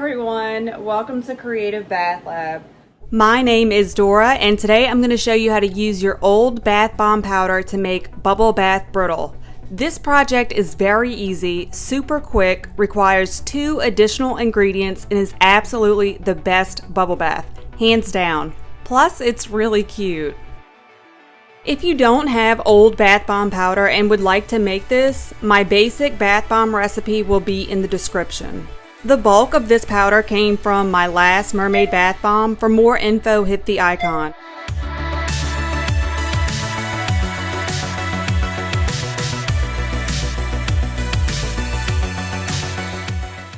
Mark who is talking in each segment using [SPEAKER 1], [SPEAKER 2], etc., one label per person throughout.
[SPEAKER 1] everyone, welcome to Creative Bath Lab. My name is Dora and today I'm going to show you how to use your old bath bomb powder to make bubble bath brittle. This project is very easy, super quick, requires 2 additional ingredients and is absolutely the best bubble bath, hands down. Plus it's really cute. If you don't have old bath bomb powder and would like to make this, my basic bath bomb recipe will be in the description. The bulk of this powder came from my last mermaid bath bomb. For more info, hit the icon.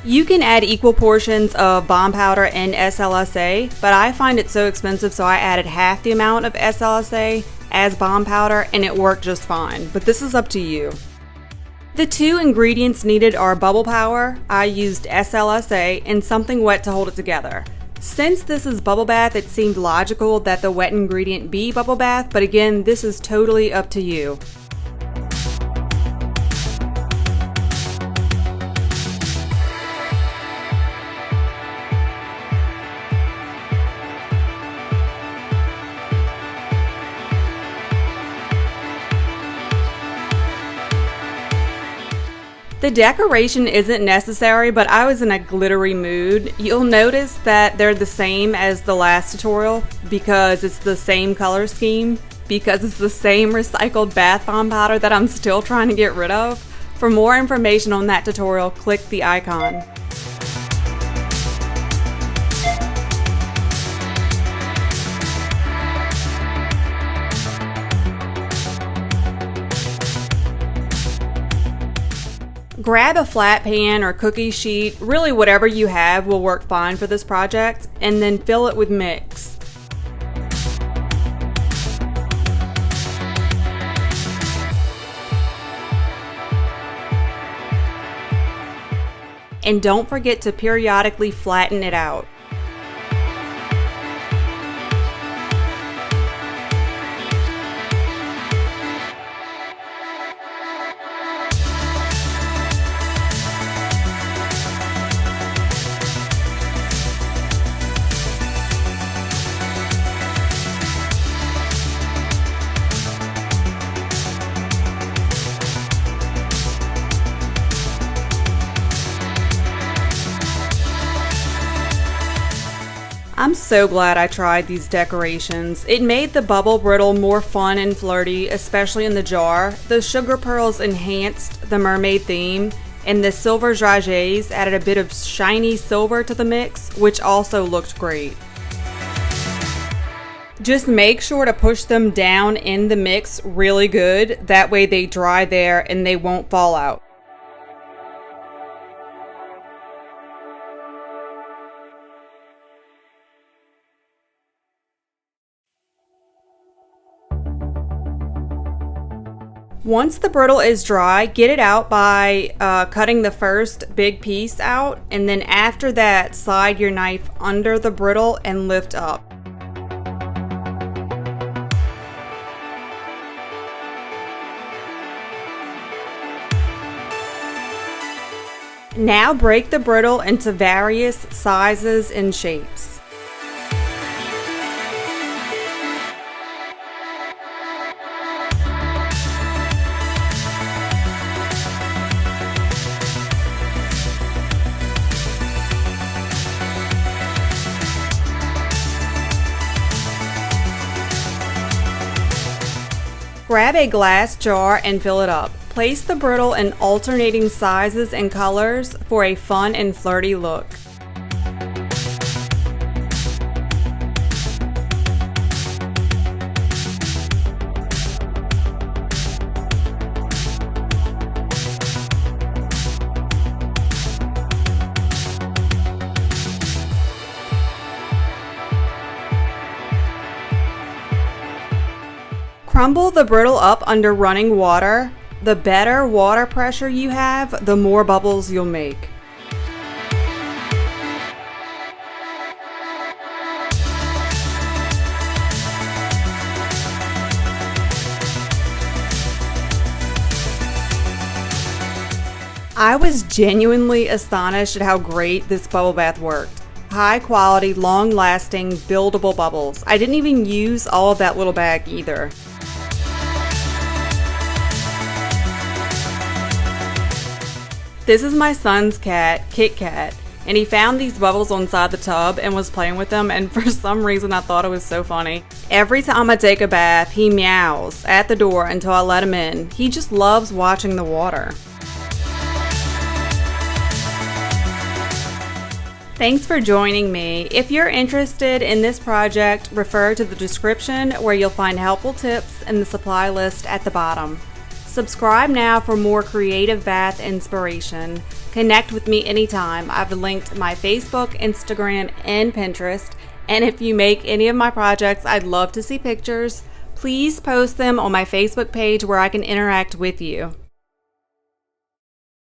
[SPEAKER 1] You can add equal portions of bomb powder and SLSA, but I find it so expensive so I added half the amount of SLSA as bomb powder and it worked just fine, but this is up to you. The 2 ingredients needed are bubble power, I used SLSA, and something wet to hold it together. Since this is bubble bath, it seemed logical that the wet ingredient be bubble bath, but again, this is totally up to you. The decoration isn't necessary, but I was in a glittery mood. You'll notice that they're the same as the last tutorial because it's the same color scheme, because it's the same recycled bath bomb powder that I'm still trying to get rid of. For more information on that tutorial, click the icon. Grab a flat pan or cookie sheet, really whatever you have will work fine for this project, and then fill it with mix. And don't forget to periodically flatten it out. I'm so glad I tried these decorations. It made the bubble brittle more fun and flirty, especially in the jar. The sugar pearls enhanced the mermaid theme, and the silver dragées added a bit of shiny silver to the mix, which also looked great. Just make sure to push them down in the mix really good, that way they dry there and they won't fall out. Once the brittle is dry, get it out by cutting the first big piece out, and then after that, slide your knife under the brittle and lift up. Now break the brittle into various sizes and shapes. Grab a glass jar and fill it up. Place the brittle in alternating sizes and colors for a fun and flirty look. Crumble the brittle up under running water. The better water pressure you have, the more bubbles you'll make. I was genuinely astonished at how great this bubble bath worked. High quality, long lasting, buildable bubbles. I didn't even use all of that little bag either. This is my son's cat, Kit Kat, and he found these bubbles inside the tub and was playing with them, and for some reason I thought it was so funny. Every time I take a bath, he meows at the door until I let him in. He just loves watching the water. Thanks for joining me. If you're interested in this project, refer to the description where you'll find helpful tips and the supply list at the bottom. Subscribe now for more creative bath inspiration. Connect with me anytime. I've linked my Facebook, Instagram, and Pinterest. And if you make any of my projects, I'd love to see pictures. Please post them on my Facebook page where I can interact with you.